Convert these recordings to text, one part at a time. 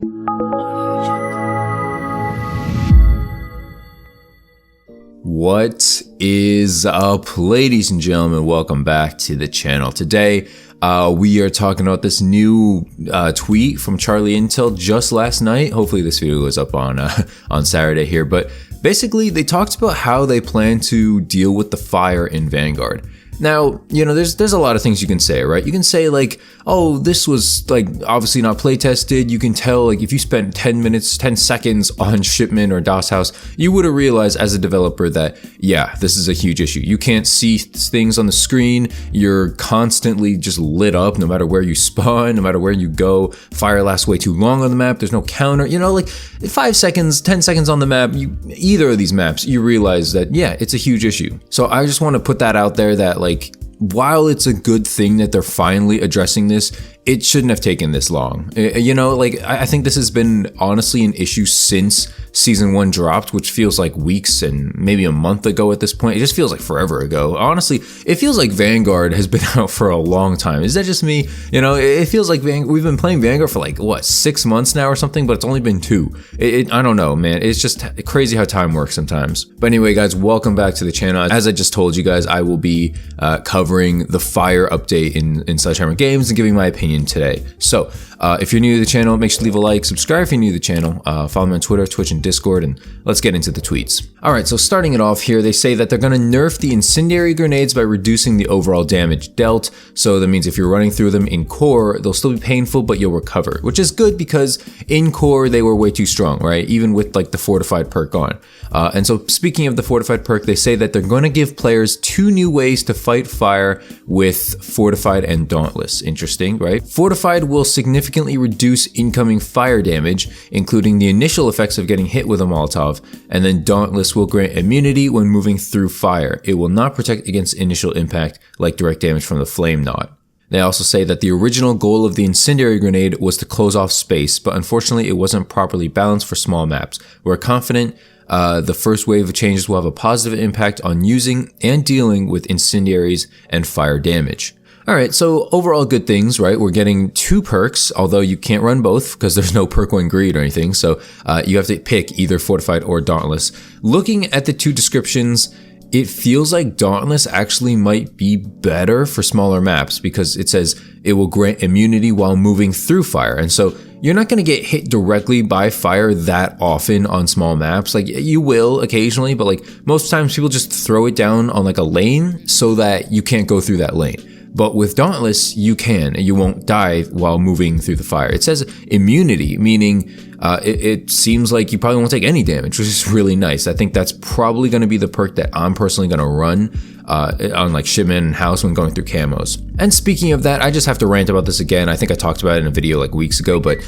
What is up, ladies and gentlemen? Welcome back to the channel. Today, we are talking about this new tweet from Charlie Intel just last night. Hopefully this video goes up on Saturday here, but basically they talked about how they plan to deal with the fire in Vanguard. Now, you know, there's a lot of things you can say, right? You can say like, oh, this was like obviously not play tested. You can tell like if you spent 10 seconds on shipment or DOS house, you would have realized as a developer that, yeah, this is a huge issue. You can't see things on the screen. You're constantly just lit up no matter where you spawn, no matter where you go. Fire lasts way too long on the map. There's no counter, you know, like 5 seconds, 10 seconds on the map, either of these maps, you realize that, yeah, it's a huge issue. So I just want to put that out there that like, while it's a good thing that they're finally addressing this, it shouldn't have taken this long. You know, like I think this has been honestly an issue since season 1 dropped, which feels like weeks and maybe a month ago at this point. It just feels like forever ago. Honestly, it feels like Vanguard has been out for a long time. Is that just me? You know, it feels like we've been playing Vanguard for like, what, 6 months now or something, but it's only been 2. I don't know, man. It's just crazy how time works sometimes. But anyway, guys, welcome back to the channel. As I just told you guys, I will be covering the fire update in Sledgehammer Games and giving my opinion today. So if you're new to the channel, make sure to leave a like, subscribe if you're new to the channel, follow me on Twitter, Twitch, and Discord, and let's get into the tweets. Alright, so starting it off here, they say that they're going to nerf the incendiary grenades by reducing the overall damage dealt. So that means if you're running through them in core, they'll still be painful, but you'll recover, which is good because in core they were way too strong, right? Even with like the fortified perk on. And so speaking of the fortified perk, they say that they're going to give players 2 new ways to fight fire with fortified and dauntless. Interesting, right? Fortified will significantly reduce incoming fire damage, including the initial effects of getting hit with a Molotov, and then dauntless will grant immunity when moving through fire. It will not protect against initial impact like direct damage from the flame knot. They also say that the original goal of the incendiary grenade was to close off space, but unfortunately it wasn't properly balanced for small maps. We're confident the first wave of changes will have a positive impact on using and dealing with incendiaries and fire damage. Alright, so overall good things, right? We're getting 2 perks, although you can't run both because there's no perk 1 greed or anything, so you have to pick either fortified or dauntless. Looking at the 2 descriptions, it feels like dauntless actually might be better for smaller maps because it says it will grant immunity while moving through fire, and so you're not going to get hit directly by fire that often on small maps. Like you will occasionally, but like most times people just throw it down on like a lane so that you can't go through that lane. But with dauntless, you can, and you won't die while moving through the fire. It says immunity, meaning it seems like you probably won't take any damage, which is really nice. I think that's probably going to be the perk that I'm personally going to run on like shipment and house when going through camos. And speaking of that, I just have to rant about this again. I think I talked about it in a video like weeks ago, but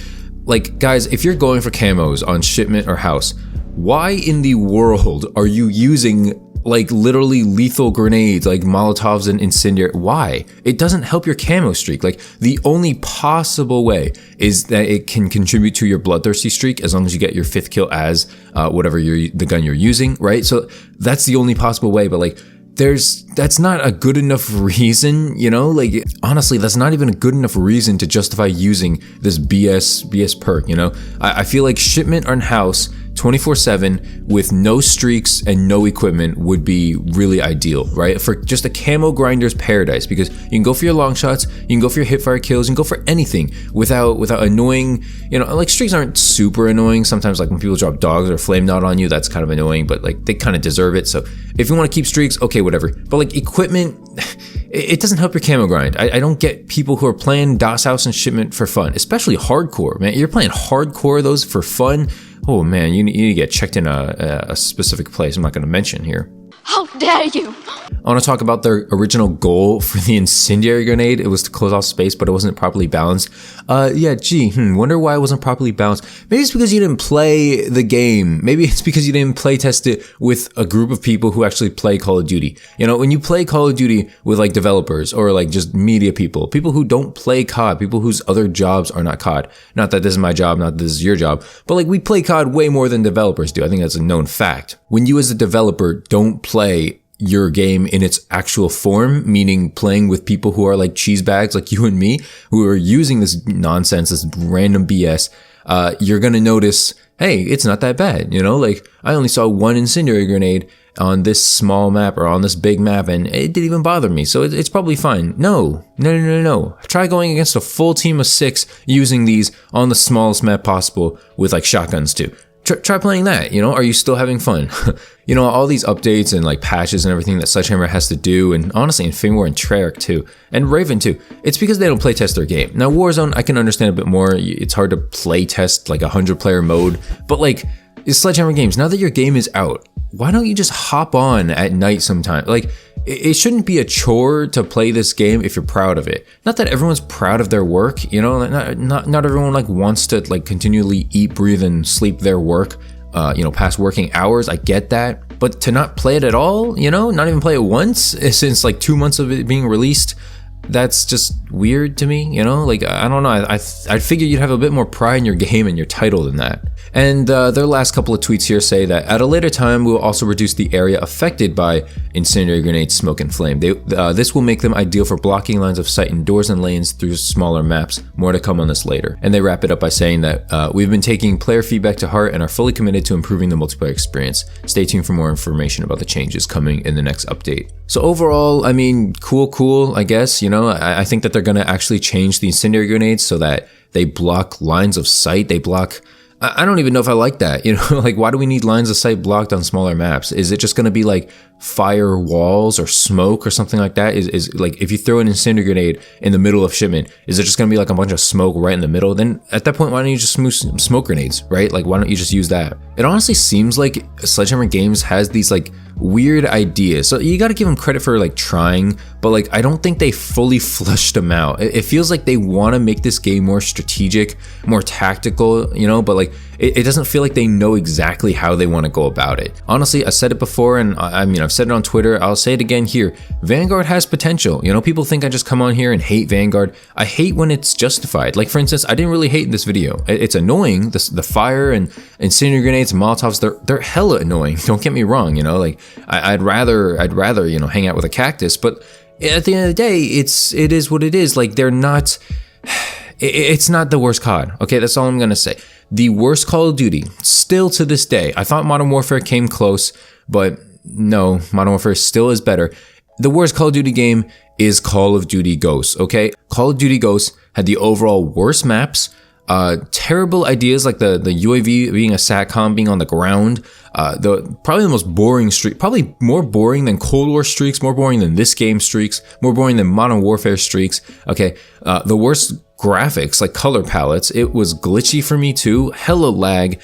like guys, if you're going for camos on shipment or house, why in the world are you using like literally lethal grenades like Molotovs and incendiary? Why? It doesn't help your camo streak. Like the only possible way is that it can contribute to your bloodthirsty streak as long as you get your 5th kill as whatever the gun you're using, right? So that's the only possible way, but like that's not a good enough reason, you know, like honestly, that's not even a good enough reason to justify using this BS perk, you know? I feel like shipment on house 24/7 with no streaks and no equipment would be really ideal, right? For just a camo grinder's paradise, because you can go for your long shots, you can go for your hipfire kills, you can go for anything without annoying, you know, like streaks aren't super annoying. Sometimes like when people drop dogs or flame knot on you, that's kind of annoying, but like they kind of deserve it. So if you want to keep streaks, okay, whatever. But like equipment, it doesn't help your camo grind. I don't get people who are playing DOS house and shipment for fun, especially hardcore, man. You're playing hardcore those for fun. Oh man, you need to get checked in a specific place I'm not going to mention here. How dare you! I want to talk about their original goal for the incendiary grenade. It was to close off space, but it wasn't properly balanced. Wonder why it wasn't properly balanced. Maybe it's because you didn't play the game. Maybe it's because you didn't play test it with a group of people who actually play Call of Duty. You know, when you play Call of Duty with like developers or like just media people who don't play COD, people whose other jobs are not COD. Not that this is my job, not that this is your job, but like we play COD way more than developers do. I think that's a known fact. When you as a developer don't play your game in its actual form, meaning playing with people who are like cheese bags like you and me, who are using this nonsense, this random BS, you're gonna notice, hey, it's not that bad, you know? Like, I only saw one incendiary grenade on this small map or on this big map, and it didn't even bother me, so it's probably fine. No. Try going against a full team of 6 using these on the smallest map possible with like shotguns too. Try playing that, you know? Are you still having fun? You know, all these updates and like patches and everything that Sledgehammer has to do, and honestly Infinity and Treyarch too, and Raven too, it's because they don't play test their game. Now Warzone, I can understand a bit more. It's hard to play test like a 100-player mode, but like, it's Sledgehammer Games. Now that your game is out, why don't you just hop on at night sometime? Like, it shouldn't be a chore to play this game if you're proud of it. Not that everyone's proud of their work, you know, not everyone like wants to like continually eat, breathe, and sleep their work, you know, past working hours. I get that, but to not play it at all, you know, not even play it once since like 2 months of it being released, that's just weird to me, you know? Like, I don't know, I figured you'd have a bit more pride in your game and your title than that. And their last couple of tweets here say that at a later time, we will also reduce the area affected by incendiary grenades, smoke, and flame. This will make them ideal for blocking lines of sight in doors and lanes through smaller maps. More to come on this later. And they wrap it up by saying that we've been taking player feedback to heart and are fully committed to improving the multiplayer experience. Stay tuned for more information about the changes coming in the next update. So overall, I mean, cool, I guess, you know, I think that they're going to actually change the incendiary grenades so that they block lines of sight. They block, I don't even know if I like that, you know, like, why do we need lines of sight blocked on smaller maps? Is it just going to be like fire walls or smoke or something like that? Is like, if you throw an incendiary grenade in the middle of shipment, is it just going to be like a bunch of smoke right in the middle? Then at that point, why don't you just smoke grenades, right? Like, why don't you just use that? It honestly seems like Sledgehammer Games has these like weird ideas. So you got to give them credit for like trying, but like, I don't think they fully fleshed them out. It feels like they want to make this game more strategic, more tactical, you know, but like, it doesn't feel like they know exactly how they want to go about it. Honestly, I said it before, and I mean, I've said it on Twitter, I'll say it again here. Vanguard has potential. You know, people think I just come on here and hate Vanguard. I hate when it's justified. Like, for instance, I didn't really hate this video. It's annoying. The fire and incendiary grenades, Molotovs, they're hella annoying. Don't get me wrong, you know, like, I'd rather, you know, hang out with a cactus, but at the end of the day, it is what it is. Like, they're not, it's not the worst COD. Okay, that's all I'm gonna say. The worst Call of Duty, still to this day. I thought Modern Warfare came close, but no, Modern Warfare still is better. The worst Call of Duty game is Call of Duty Ghosts, okay? Call of Duty Ghosts had the overall worst maps, terrible ideas like the UAV being a SATCOM, being on the ground, probably the most boring streak, probably more boring than Cold War streaks, more boring than this game streaks, more boring than Modern Warfare streaks, okay? The worst graphics, like color palettes, it was glitchy for me too, hella lag.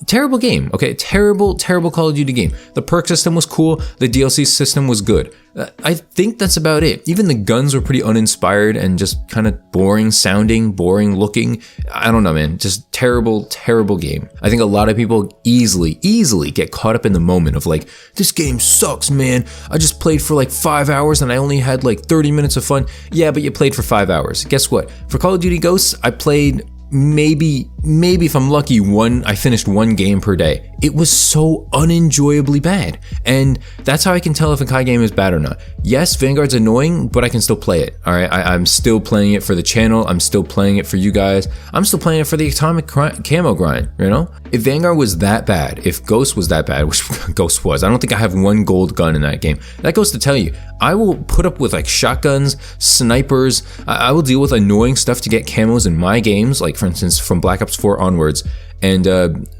Terrible game, okay? Terrible Call of Duty game. The perk system was cool, the DLC system was good. I think that's about it. Even the guns were pretty uninspired and just kind of boring sounding, boring looking. I don't know, man. Just terrible game. I think a lot of people easily get caught up in the moment of like, this game sucks, man. I just played for like 5 hours and I only had like 30 minutes of fun. Yeah, but you played for 5 hours. Guess what? For Call of Duty Ghosts, I played maybe if I'm lucky, I finished one game per day. It was so unenjoyably bad, and that's how I can tell if a COD game is bad or not. Yes, Vanguard's annoying, but I can still play it. All right, I'm still playing it for the channel. I'm still playing it for you guys. I'm still playing it for the atomic camo grind. You know, if Vanguard was that bad, if Ghost was that bad, which Ghost was, I don't think I have one gold gun in that game. That goes to tell you, I will put up with like shotguns, snipers. I will deal with annoying stuff to get camos in my games, like for instance from Black Ops 4 onwards, and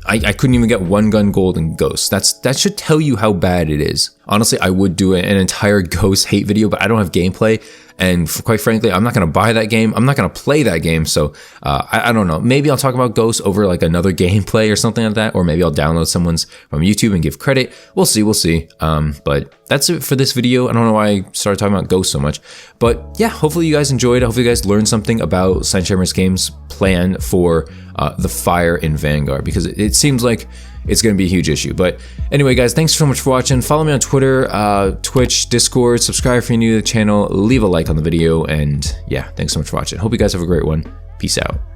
I couldn't even get one gun gold in Ghost. That should tell you how bad it is. Honestly, I would do an entire Ghost hate video, but I don't have gameplay, and quite frankly, I'm not going to buy that game. I'm not going to play that game, so I don't know. Maybe I'll talk about Ghost over like another gameplay or something like that, or maybe I'll download someone's from YouTube and give credit. We'll see. But that's it for this video. I don't know why I started talking about Ghost so much, but yeah, hopefully you guys enjoyed. Hopefully you guys learned something about Sledgehammer Games' plan for the fire in Vanguard, because it seems like it's going to be a huge issue. But anyway, guys, thanks so much for watching. Follow me on Twitter, Twitch, Discord, subscribe if you're new to the channel, leave a like on the video, and yeah, thanks so much for watching. Hope you guys have a great one. Peace out.